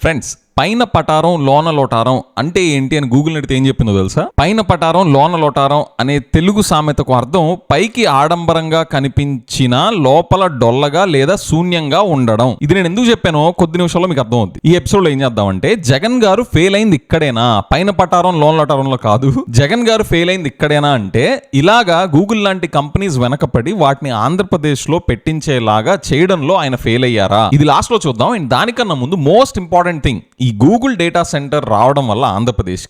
Friends, పైన పటారం లోన లోటారం అంటే ఏంటి అని గూగుల్ అడిగితే ఏం చెప్పిందో తెలుసా? పైన పటారం లోన లోటారం అనే తెలుగు సామెతకు అర్థం పైకి ఆడంబరంగా కనిపించిన లోపల డొల్లగా లేదా శూన్యంగా ఉండడం. ఇది నేను ఎందుకు చెప్పానో కొద్ది నిమిషాల్లో మీకు అర్థం అవుతుంది. ఈ ఎపిసోడ్ లో ఏం చేద్దామంటే, జగన్ గారు ఫెయిల్ అయింది ఇక్కడేనా, పైన పటారం లోన లోటారంలో కాదు. జగన్ గారు ఫెయిల్ అయింది ఇక్కడేనా అంటే, ఇలాగా గూగుల్ లాంటి కంపెనీస్ వెనకపడి వాటిని ఆంధ్రప్రదేశ్ లో పెట్టించేలాగా చేయడంలో ఆయన ఫెయిల్ అయ్యారా? ఇది లాస్ట్ లో చూద్దాం. అండ్ దానికన్నా ముందు మోస్ట్ ఇంపార్టెంట్ థింగ్, ఈ గూగుల్ డేటా సెంటర్ రావడం వల్ల ఆంధ్రప్రదేశ్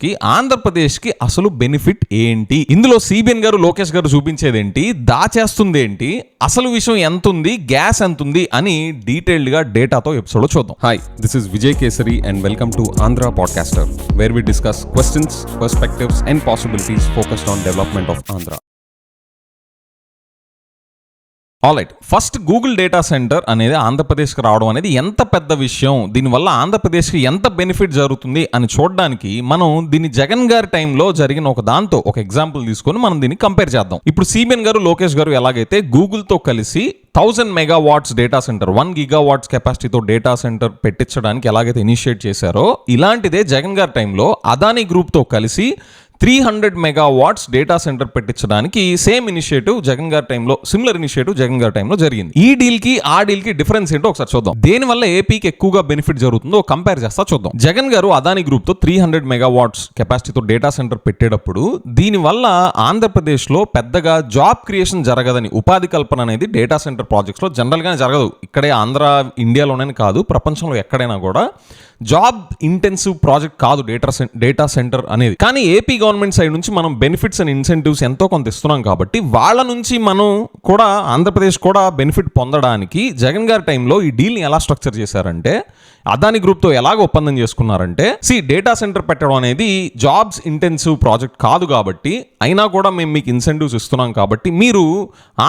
కి అసలు బెనిఫిట్ ఏంటి, ఇందులో సిబిఎన్ గారు లోకేష్ గారు చూపించేది ఏంటి, దాచేస్తుంది ఏంటి, అసలు విషయం ఎంత ఉంది, గ్యాస్ ఎంత ఉంది అని డీటెయిల్డ్ గా డేటాతో ఎపిసోడ్ లో చూద్దాం. Hi, this is Vijay Kesari and welcome to Andhra podcaster, where we discuss questions, perspectives and possibilities focused on development of Andhra. Alright, first Google data center అనేది ఆంధ్రప్రదేశ్కి రావడం అనేది ఎంత పెద్ద విషయం, దీనివల్ల ఆంధ్రప్రదేశ్కి ఎంత బెనిఫిట్ జరుగుతుంది అని చూడడానికి మనం దీన్ని జగన్ గారి టైంలో జరిగిన ఒక దాంతో ఒక ఎగ్జాంపుల్ తీసుకొని మనం దీన్ని కంపేర్ చేద్దాం. ఇప్పుడు సిబిఎన్ గారు లోకేష్ గారు ఎలాగైతే గూగుల్తో కలిసి 1000 మెగావాట్స్ డేటా సెంటర్, 1 గిగావాట్స్ కెపాసిటీతో డేటా సెంటర్ పెట్టించడానికి ఎలాగైతే ఇనిషియేట్ చేశారో, ఇలాంటిదే జగన్ గారి టైంలో అదానీ గ్రూప్తో కలిసి 300 మెగావాట్స్ డేటా సెంటర్ పెట్టించడానికి సేమ్ ఇనిషియేటివ్ జగన్ గారి టైంలో, సిమిలర్ ఇనిషియేటివ్ జగన్ గారి టైంలో జరిగింది. ఈ డీల్ కి ఆ డీల్ కి డిఫరెన్స్ ఏంటో ఒకసారి చూద్దాం. దేనివల్ల ఏపీకి ఎక్కువగా బెనిఫిట్ జరుగుతుందో కంపేర్ చేస్తా చూద్దాం. జగన్ గారు అదానీ గ్రూప్ తో 300 మెగావాట్స్ కెపాసిటీతో డేటా సెంటర్ పెట్టేటప్పుడు దీనివల్ల ఆంధ్రప్రదేశ్ లో పెద్దగా జాబ్ క్రియేషన్ జరగదని, ఉపాధి కల్పన అనేది డేటా సెంటర్ ప్రాజెక్ట్స్ లో జనరల్ గానే జరగదు. ఇక్కడే ఆంధ్ర, ఇండియాలోనే కాదు, ప్రపంచంలో ఎక్కడైనా కూడా జాబ్ ఇంటెన్సివ్ ప్రాజెక్ట్ కాదు డేటా సెంటర్ అనేది. కానీ ఏపీ గవర్నమెంట్ సైడ్ నుంచి మనం బెనిఫిట్స్ అండ్ ఇన్సెంటివ్స్ ఎంతో కొంత ఇస్తున్నాం కాబట్టి వాళ్ళ నుంచి మనం కూడా, ఆంధ్రప్రదేశ్ కూడా బెనిఫిట్ పొందడానికి జగన్ గారి టైంలో ఈ డీల్ని ఎలా స్ట్రక్చర్ చేశారంటే, అదానీ గ్రూప్తో ఎలాగ ఒప్పందం చేసుకున్నారంటే, డేటా సెంటర్ పెట్టడం అనేది జాబ్స్ ఇంటెన్సివ్ ప్రాజెక్ట్ కాదు కాబట్టి, అయినా కూడా మేము మీకు ఇన్సెంటివ్స్ ఇస్తున్నాం కాబట్టి మీరు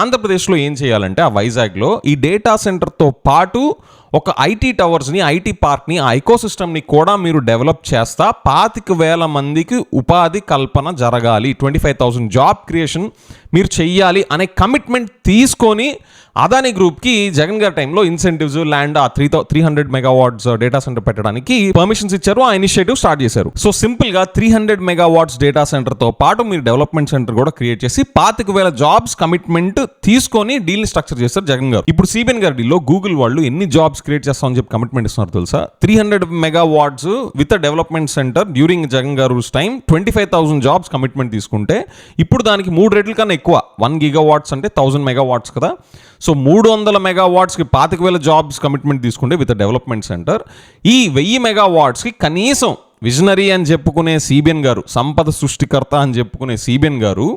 ఆంధ్రప్రదేశ్లో ఏం చేయాలంటే, ఆ వైజాగ్లో ఈ డేటా సెంటర్తో పాటు ఒక ఐటీ టవర్స్ని, ఐటీ పార్క్ని, ఆ ఎకోసిస్టమ్ని కూడా మీరు డెవలప్ చేస్తా 25,000 మందికి ఉపాధి కల్పన జరగాలి, 25,000 జాబ్ క్రియేషన్ మీరు చెయ్యాలి అనే కమిట్మెంట్ తీసుకొని అదానీ గ్రూప్కి జగన్ గారి టైంలో ఇన్సెంటివ్స్, ల్యాండ్, ఆ 300 మెగావాట్స్ డేటా సెంటర్ పెట్టడానికి పర్మిషన్స్ ఇచ్చారు, ఆ ఇనిషియేటివ్ స్టార్ట్ చేశారు. సో సింపుల్గా 300 మెగావాట్స్ డేటా సెంటర్తో పాటు మీరు డెవలప్మెంట్ సెంటర్ కూడా క్రియేట్ చేసి 25,000 జాబ్స్ కమిట్మెంట్ తీసుకొని డీల్ని స్ట్రక్చర్ చేశారు జగన్ గారు. ఇప్పుడు సిబిఎన్ గారి డీల్లో గూగుల్ వాళ్ళు ఎన్ని జాబ్స్ క్రియేట్ చేస్తామని చెప్పి కమిట్మెంట్ ఇస్తున్నారు తెలుసా? 300 megawatts with development centre during Jagan గారు టైం 25,000 జాబ్స్ కమిట్మెంట్ తీసుకుంటే, ఇప్పుడు దానికి 3 రెట్ల కన్నా ఎక్కువ, 1 గిగావాట్స్ అంటే 1000 మెగావాట్స్ కదా. సో 300 మెగావాట్స్కి 25,000 జాబ్స్ కమిట్మెంట్ తీసుకుంటే విత్ డెవలప్మెంట్ సెంటర్, ఈ 1000 మెగావాట్స్కి కనీసం విజనరీ అని చెప్పుకునే సిబిఎన్ గారు, సంపద సృష్టికర్త అని చెప్పుకునే సిబిఎన్ గారు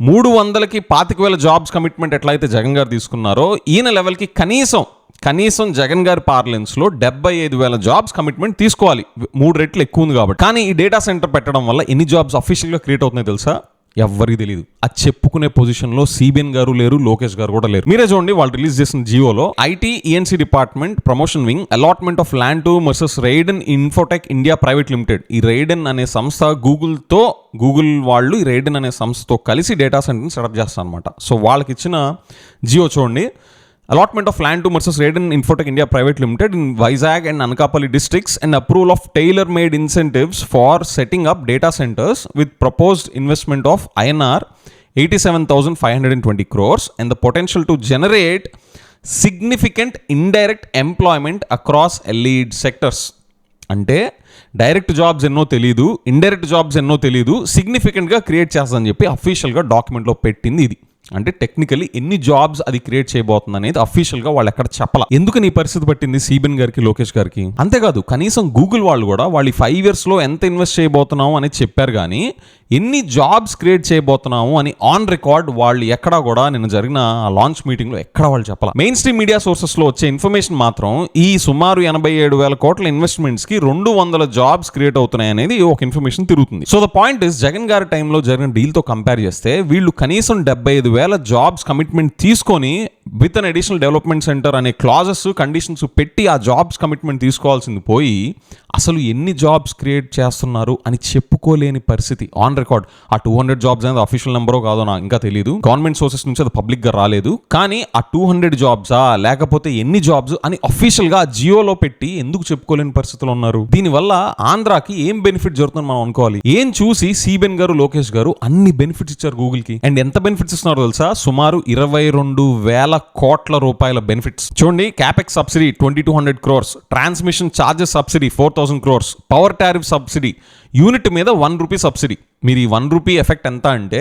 300కి 25,000 జాబ్స్ కమిట్మెంట్ ఎట్లయితే జగన్ గారు తీసుకున్నారో, ఈయన లెవెల్కి కనీసం జగన్ గారి పార్లెన్స్లో 75,000 జాబ్స్ కమిట్మెంట్ తీసుకోవాలి. 3 రెట్లు ఎక్కువ ఉంది కాబట్టి. కానీ ఈ డేటా సెంటర్ పెట్టడం వల్ల ఎన్ని జాబ్స్ అఫీషియల్గా క్రియేట్ అవుతున్నాయి తెలుసా? ఎవ్వరికి తెలియదు. అది చెప్పుకునే పొజిషన్లో సిబిఎన్ గారు లేరు, లోకేష్ గారు కూడా లేరు. మీరే చూడండి, వాళ్ళు రిలీజ్ చేసిన జియోలో IT ENC department promotion wing allotment of land to versus Raiden Infotech India private limited. ఈ రైడెన్ అనే సంస్థ గూగుల్ వాళ్ళు ఈ రైడెన్ అనే సంస్థతో కలిసి డేటా సెంటర్ని సెటప్ చేస్తారు అనమాట. సో వాళ్ళకి ఇచ్చిన జియో చూడండి, allotment of land to versus Raiden Infotech India private limited in Vizag and Anakapalli districts and approval of tailor-made incentives for setting up data centers with proposed investment of INR 87,520 crores and the potential to generate significant indirect employment across lead sectors. అంటే direct jobs ఎన్నో తెలియదు, indirect jobs ఎన్నో తెలియదు, సిగ్నిఫికెంట్గా create చేస్తుందని చెప్పి అఫీషియల్గా డాక్యుమెంట్లో పెట్టింది ఇది. అంటే టెక్నికలీ ఎన్ని జాబ్స్ అది క్రియేట్ చేయబోతుంది అనేది అఫీషియల్గా వాళ్ళు ఎక్కడ చెప్పాల. ఎందుకు నీ పరిస్థితి పట్టింది సిబిఎన్ గారికి, లోకేష్ గారికి? అంతేకాదు, కనీసం గూగుల్ వాళ్ళు కూడా వాళ్ళు 5 yearsలో ఎంత ఇన్వెస్ట్ చేయబోతున్నాము అనేది చెప్పారు, కానీ ఎన్ని జాబ్స్ క్రియేట్ చేయబోతున్నాము అని ఆన్ రికార్డ్ వాళ్ళు ఎక్కడా కూడా నిన్న జరిగిన లాంచ్ మీటింగ్లో ఎక్కడ వాళ్ళు చెప్పాల. మెయిన్ స్ట్రీమ్ మీడియా సోర్సెస్లో వచ్చే ఇన్ఫర్మేషన్ మాత్రం ఈ సుమారు 87,000 కోట్ల ఇన్వెస్ట్మెంట్స్కి 200 జాబ్స్ క్రియేట్ అవుతున్నాయి అనేది ఒక ఇన్ఫర్మేషన్ తిరుగుతుంది. So the point is, Jagan గారి టైంలో జరిగిన డీల్తో కంపేర్ చేస్తే వీళ్ళు కనీసం 75,000 జాబ్స్ కమిట్మెంట్ తీసుకొని with an additional development centre అనే క్లాజెస్, కండిషన్స్ పెట్టి ఆ జాబ్స్ కమిట్మెంట్ తీసుకోవాల్సింది పోయి అసలు ఎన్ని జాబ్స్ క్రియేట్ చేస్తున్నారు అని చెప్పుకోలేని పరిస్థితి ఆన్ రికార్డ్. ఆ 200 జాబ్స్ అనేది అఫీషియల్ నెంబరో కాదో నాకు ఇంకా తెలియదు, గవర్నమెంట్ సోర్సెస్ నుంచి అది పబ్లిక్ గా రాలేదు. కానీ ఆ 200 జాబ్సా లేకపోతే ఎన్ని జాబ్స్ అని అఫీషియల్ గా జియోలో పెట్టి ఎందుకు చెప్పుకోలేని పరిస్థితులు ఉన్నారు? దీనివల్ల ఆంధ్రాకి ఏం బెనిఫిట్ జరుగుతుందని మనం అనుకోవాలి. ఏం చూసి సీబెన్ గారు లోకేష్ గారు అన్ని బెనిఫిట్స్ ఇచ్చారు గూగుల్ కి? అండ్ ఎంత బెనిఫిట్స్ ఇస్తున్నారో తెలుసా? సుమారు 22,000 కోట్ల రూపాయల బెనిఫిట్స్. చూడండి, capex subsidy 2200 crores, transmission charges subsidy 4000 crores, power tariff subsidy, unit మీద 1 రూపీ సబ్సిడీ. మీరు ఈ 1 రూపీ ఎఫెక్ట్ ఎంత అంటే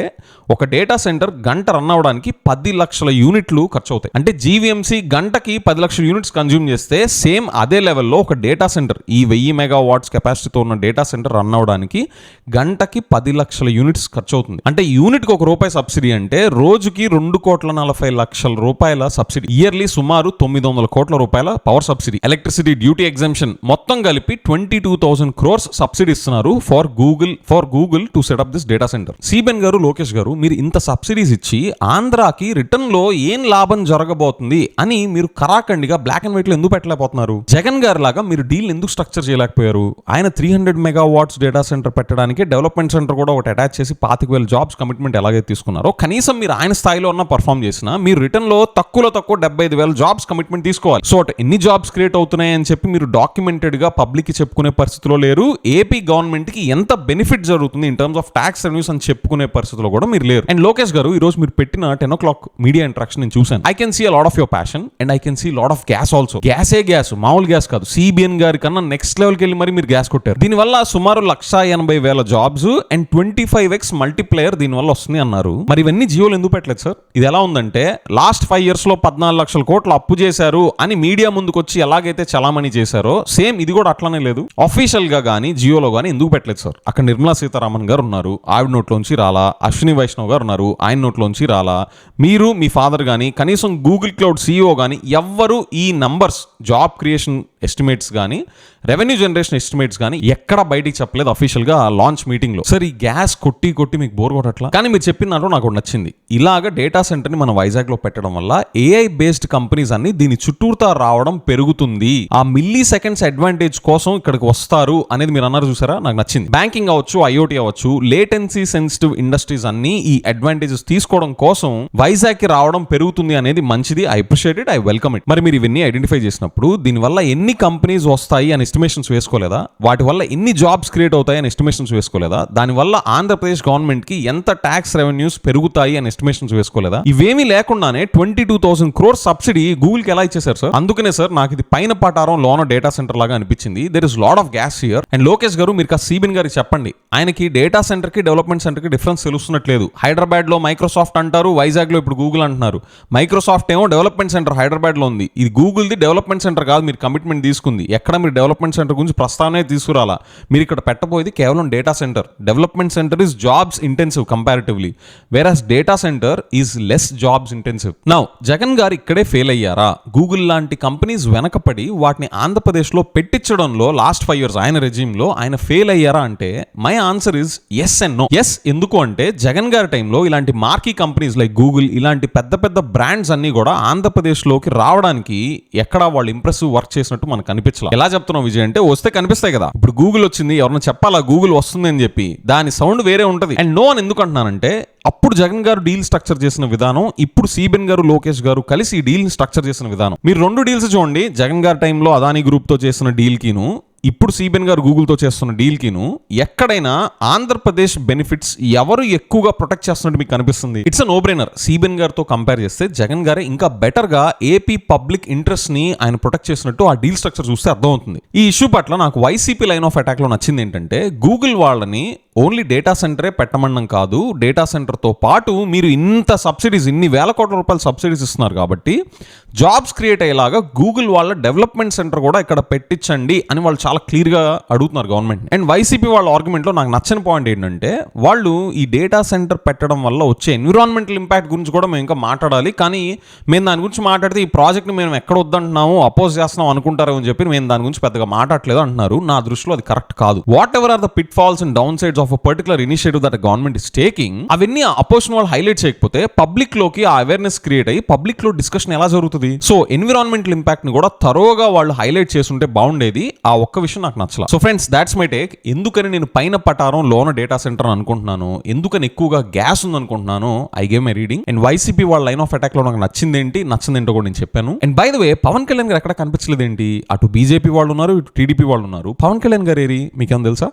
ఒక డేటా సెంటర్ గంట రన్ అవ్వడానికి 10 లక్షల యూనిట్లు ఖర్చు అవుతాయి. అంటే జీవీఎంసీ గంటకి 10 లక్షల యూనిట్స్ కన్జ్యూమ్ చేస్తే సేమ్ అదే లెవెల్లో ఒక డేటా సెంటర్, ఈ 1000 మెగావాట్స్ కెపాసిటీతో ఉన్న డేటా సెంటర్ రన్ అవ్వడానికి గంటకి 10 లక్షల యూనిట్స్ ఖర్చు అవుతుంది. అంటే యూనిట్కి ₹1 సబ్సిడీ అంటే రోజుకి 2,40,00,000 రూపాయల సబ్సిడీ. ఇయర్లీ సుమారు 900 కోట్ల రూపాయల power subsidy. Electricity duty exemption మొత్తం కలిపి 22,000 crores సబ్సిడీ ఇస్తున్నారు for Google to set up this data center. CBN గారు, లోకేష్ గారు, మీరు ఇంత సబ్సిడీస్ ఇచ్చి ఆంధ్రాకి రిటర్న్ లో ఏం లాభం జరగబోతుంది అని మీరు కరాఖండిగా బ్లాక్ అండ్ వైట్ లో ఎందుకు పెట్టలేకపోతున్నారు? జగన్ గారి లాగా మీరు డీల్ ఎందుకు స్ట్రక్చర్ చేయలేకపోయారు? ఆయన 300 మెగావాట్స్ డేటా సెంటర్ పెట్టడానికి డెవలప్మెంట్ సెంటర్ కూడా ఒకటి అటాచ్ చేసి 25,000 జాబ్స్ కమిట్మెంట్ ఎలాగైతే తీసుకున్నారో, కనీసం మీరు ఆయన స్థాయిలో ఉన్న పర్ఫామ్ చేసినా మీరు రిటర్న్ లో తక్కువ 75,000 జాబ్స్ కమిట్మెంట్ తీసుకోవాలి. సో ఎన్ని జాబ్స్ క్రియేట్ అవుతున్నాయి అని చెప్పి మీరు డాక్యుమెంటెడ్ గా పబ్లిక్ కి చెప్పుకునే పరిస్థితిలో లేరు. ఏపీ గవర్నమెంట్ కి ఎంత బెనిఫిట్ జరుగుతుంది in terms of tax revenues అని చెప్పుకునే పరిస్థితిలో కూడా మీరు లేరు. అండ్ లోకేష్ గారు, ఈ రోజు మీరు పెట్టిన 10 o'clock మీడియా ఇంటరాక్షన్ నేను చూసాను. I can see a lot of your passion and I can see lot of gas also. Gas మామూలు గ్యాస్ కాదు, సిబిఎన్ గారి కన్నా నెక్స్ట్ లెవెల్కి వెళ్ళి మరి మీరు గ్యాస్ కొట్టారు. దీనివల్ల సుమారు 180,000 జాబ్స్ అండ్ 25x మల్టీప్లేయర్ దీనివల్ల వస్తుంది అన్నారు. మరి ఇవన్నీ జియోలో ఎందుకు పెట్టలేదు సార్? ఇది ఎలా ఉందంటే లాస్ట్ 5 years లో 14 లక్షల కోట్లు అప్పు చేశారు అని మీడియా ముందుకు వచ్చి ఎలాగైతే చలామణి చేశారో సేమ్ ఇది కూడా అట్లానే లేదు. అఫీషియల్ గా కానీ జియోలో కానీ ఎందుకు పెట్టలేదు సార్? అక్కడ నిర్మలా సీతారామన్ గారు ఉన్నారు, ఆవిడ నోట్లోంచి రాలా. అశ్విని వైష్ణవ్ గారు ఉన్నారు, ఆయన నోట్లోంచి రాలా. మీరు, మీ ఫాదర్ కానీ, కనీసం గూగుల్ క్లౌడ్ CEO కానీ ఎవ్వరు ఈ నంబర్స్, జాబ్ క్రియేషన్ ఎస్టిమేట్స్ కానీ, రెవెన్యూ జనరేషన్ ఎస్టిమేట్స్ కానీ ఎక్కడ బయటికి చెప్పలేదు అఫీషియల్ గా లాంచ్ మీటింగ్ లో. సార్ ఈ గ్యాస్ కొట్టి మీకు బోర్ కొట్టట్లా? కానీ మీరు చెప్పిన దాంట్లో నాకు నచ్చింది. ఇలాగ డేటా సెంటర్ ని మన వైజాగ్ లో పెట్టడం వల్ల AI బేస్డ్ కంపెనీస్ అన్ని దీని చుట్టూతా రావడం పెరుగుతుంది. ఆ మిల్లీ సెకండ్స్ అడ్వాంటేజ్ కోసం ఇక్కడికి వస్తారు అనేది మీరు అన్నారు చూసారా, నాకు నచ్చింది. బ్యాంకింగ్ అవ్వచ్చు, IoT అవ్వచ్చు, లేటెన్సీ సెన్సిటివ్ ఇండస్ట్రీస్ అన్ని ఈ అడ్వాంటేజెస్ తీసుకోవడం కోసం వైజాగ్ కి రావడం పెరుగుతుంది అనేది మంచిది. I appreciate it, I welcome it. మరి మీరు ఇవన్నీ ఐడెంటిఫై చేసినప్పుడు దీనివల్ల ఎన్ని కంపెనీస్ వస్తాయి అని ఎస్టిమేషన్స్ వేసుకోలేదా? వాటి వల్ల ఎన్ని జాబ్స్ క్రియేట్ అవుతాయి అని ఎస్టిమేషన్స్ వేసుకోలేదా? దానివల్ల ఆంధ్రప్రదేశ్ గవర్నమెంట్ కి ఎంత ట్యాక్స్ రెవెన్యూస్ పెరుగుతాయి అని ఎస్టిమేషన్స్ వేసుకోలేదా? ఇవేమీ లేకుండానే 22,000 crores సబ్సిడీ గూగుల్ కి ఎలా ఇచ్చేసారు సార్? అందుకనే సార్ నాకు ఇది పైన పటారం లోన డేటా సెంటర్ లాగా అనిపించింది. There is lot of gas here. And Lokesh గారు, మీరు సీబిన్ గారికి చెప్పండి, ఆయనకి డేటా సెంటర్ కి డెవలప్మెంట్ సెంటర్ కి డిఫరెన్స్ తెలుస్తున్నట్లేదు. హైదరాబాద్ లో మైక్రోసాఫ్ట్ అంటారు, వైజాగ్ లో ఇప్పుడు గూగుల్ అంటున్నారు. మైక్రోసాఫ్ట్ ఏమో డెవలప్మెంట్ సెంటర్ హైదరాబాద్ లో ఉంది, ఇది గూగుల్ ది డెవలప్మెంట్ సెంటర్ కాదు. మీరు కమిట్మెంట్ తీసుకుంది ఎక్కడ? మీరు డెవలప్మెంట్ సెంటర్ గురించి ప్రస్తావనే తీసుకురాలా. మీరు ఇక్కడ పెట్టబోయేది కేవలం data center. Development center is jobs intensive కంపారిటివ్లీ, versus data center is less jobs intensive. Now Jagan గారు ఇక్కడే ఫెయిల్ అయ్యారా? గూగుల్ లాంటి కంపెనీస్ వెనకపడి వాటిని ఆంధ్రప్రదేశ్ లో పెట్టించడంలో లాస్ట్ 5 years ఆయన రెజ్యూమ్ లో ఆయన ఫెయిల్ అయ్యారా అంటే my answer is yes and no. Yes ఎందుకు అంటే జగన్ గారి టైంలో ఇలాంటి మార్కీ కంపెనీస్ లైక్ గూగుల్, ఇలాంటి పెద్ద పెద్ద బ్రాండ్స్ అన్ని కూడా ఆంధ్రప్రదేశ్ లోకి రావడానికి ఎక్కడ వాళ్ళు ఇంప్రెసివ్ వర్క్ చేసినట్టు మనకు కనిపించలేదు. ఎలా చెప్తున్నాం విజయ్ అంటే, వస్తే కనిపిస్తాయి కదా. ఇప్పుడు గూగుల్ వచ్చింది, ఎవరైనా చెప్పాలా గూగుల్ వస్తుంది అని చెప్పి, దాని సౌండ్ వేరే ఉంటది. అండ్ నో అని ఎందుకు అంటున్నానంటే, అప్పుడు జగన్ గారు డీల్ స్ట్రక్చర్ చేసిన విధానం, ఇప్పుడు సీబెన్ గారు, లోకేష్ గారు కలిసి డీల్ స్ట్రక్చర్ చేసిన విధానం, మీరు 2 డీల్స్ చూడండి. జగన్ గారి టైంలో అదానీ గ్రూప్ తో చేసిన డీల్ కిను, ఇప్పుడు సీబెన్ గారు గూగుల్ తో చేస్తున్న డీల్ కిను ఎక్కడైనా ఆంధ్రప్రదేశ్ బెనిఫిట్స్ ఎవరు ఎక్కువగా ప్రొటెక్ట్ చేస్తున్నట్టు మీకు కనిపిస్తుంది? It's a no brainer. CBN గారితో కంపేర్ చేస్తే జగన్ గారే ఇంకా బెటర్ గా ఏపీ పబ్లిక్ ఇంట్రెస్ట్ ని ఆయన ప్రొటెక్ట్ చేసినట్టు ఆ డీల్ స్ట్రక్చర్ చూస్తే అర్థమవుతుంది. ఈ ఇష్యూ పట్ల నాకు వైసీపీ లైన్ ఆఫ్ అటాక్ లో నచ్చింది ఏంటంటే, గూగుల్ వాళ్ళని ఓన్లీ డేటా సెంటరే పెట్టమనడం కాదు, డేటా సెంటర్తో పాటు మీరు ఇంత సబ్సిడీస్, ఇన్ని వేల కోట్ల రూపాయల సబ్సిడీస్ ఇస్తున్నారు కాబట్టి జాబ్స్ క్రియేట్ అయ్యేలాగా గూగుల్ వాళ్ళ డెవలప్మెంట్ సెంటర్ కూడా ఇక్కడ పెట్టించండి అని వాళ్ళు చాలా క్లియర్గా అడుగుతున్నారు గవర్నమెంట్. అండ్ వైసీపీ వాళ్ళ ఆర్గ్యుమెంట్లో నాకు నచ్చని పాయింట్ ఏంటంటే, వాళ్ళు ఈ డేటా సెంటర్ పెట్టడం వల్ల వచ్చే ఎన్విరాన్మెంటల్ ఇంపాక్ట్ గురించి కూడా మేము ఇంకా మాట్లాడాలి, కానీ మేము దాని గురించి మాట్లాడితే ఈ ప్రాజెక్ట్ని మేము ఎక్కడ వద్దంటున్నాము, అపోజ్ చేస్తున్నాం అనుకుంటారు అని చెప్పి మేము దాని గురించి పెద్దగా మాట్లాడలేదు అంటున్నారు. నా దృష్టిలో అది కరెక్ట్ కాదు. Whatever are the pitfalls and downsides of a particular initiative that government is taking, అవన్నీ అపోజిషన్ వాళ్ళు హైలైట్ చేయకపోతే పబ్లిక్ లోకి ఆ అవేర్నెస్ క్రియేట్ అయ్యి పబ్లిక్ లో డిస్కషన్ ఎలా జరుగుతుంది? సో ఎన్విరాన్మెంటల్ ఇంపాక్ట్ ని కూడా తరోగా వాళ్ళు హైలైట్ చేస్తుంటే బాగుండేది. ఆ ఒక్క విషయం నాకు నచ్చల. So friends, that's my take. ఎందుకని నేను పైన పటారం లోన డేటా సెంటర్ అనుకుంటున్నాను, ఎందుకని ఎక్కువగా గ్యాస్ ఉంది అనుకుంటున్నాను, I gave my reading. And YCP వాళ్ళ లైన్ ఆఫ్ అటాక్ లో నాకు నచ్చిందేంటి, నచ్చిందేంటో కూడా నేను చెప్పాను. And by the way, Pawan Kalyan గారు ఎక్కడ కనిపించలేదు ఏంటి? అటు బీజేపీ వాళ్ళు ఉన్నారు, ఇటు టీడీపీ వాళ్ళు ఉన్నారు. పవన్ కళ్యాణ్ గారు ఏరి మీకేం తెలుసా?